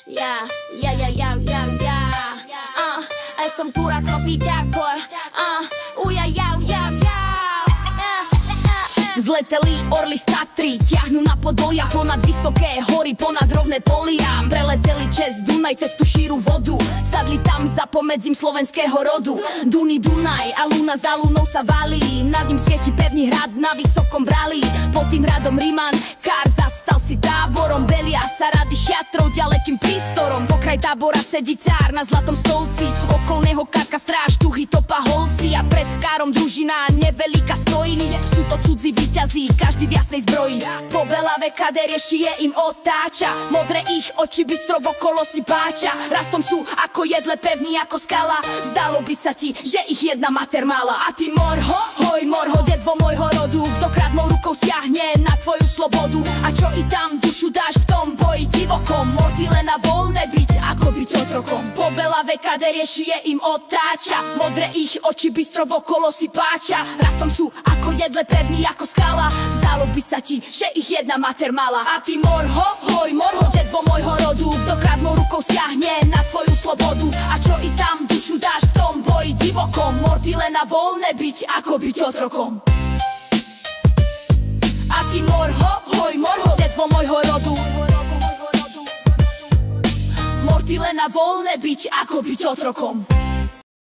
Ja som kurá kozí bad boy. Zleteli orly z Tatry, ťahnu na podboja ponad vysoké hory, ponad rovné polia. Preleteli cez Dunaj, cez tú šíru vodu, sadli tam za pomedzím slovenského rodu. Duny Dunaj a luna za lunou sa valí, nad ním svieti pevný hrad na vysokom brali. Pod tým hradom Riman, Kár zastal si táborom, belia sa rady šiatrou ďalekým prístorom. Pokraj tábora sedí cár na zlatom stolci, okolo neho kárska stráž, tuhy topa holci a pred Károm družina neveľká stojí. Sú to cudzí víťazí, každý v jasnej zbroji. Po belave kader je šije im otáča, modré ich oči bystro okolo si páča. Rastom sú ako jedle, pevný ako skala, zdalo by sa ti, že ich jedna mater mala. A ty morho, hoj morho, detvo môjho rodu, kto kradmou rukou siahne na tvoju slobodu. A čo i tam dušu dáš v tom boji divokom, morty len na voľné byť, ako byť otrokom. Po belave kader je šije im otáča, modré ich oči bystro okolo si páča. Rastom sú ako jedle, pevný ako skala, zdalo by sa ti, že ich jedna mater mala. A ty morho, hoj morho, detvo môjho rodu, kto kradmou rukou siahne na tvoju slobodu. A čo i tam dušu dáš v tom boji divokom, morty len na voľné byť, ako byť otrokom. A ty morho, hoj morho, detvo môjho rodu, morty len na voľné byť, ako byť otrokom.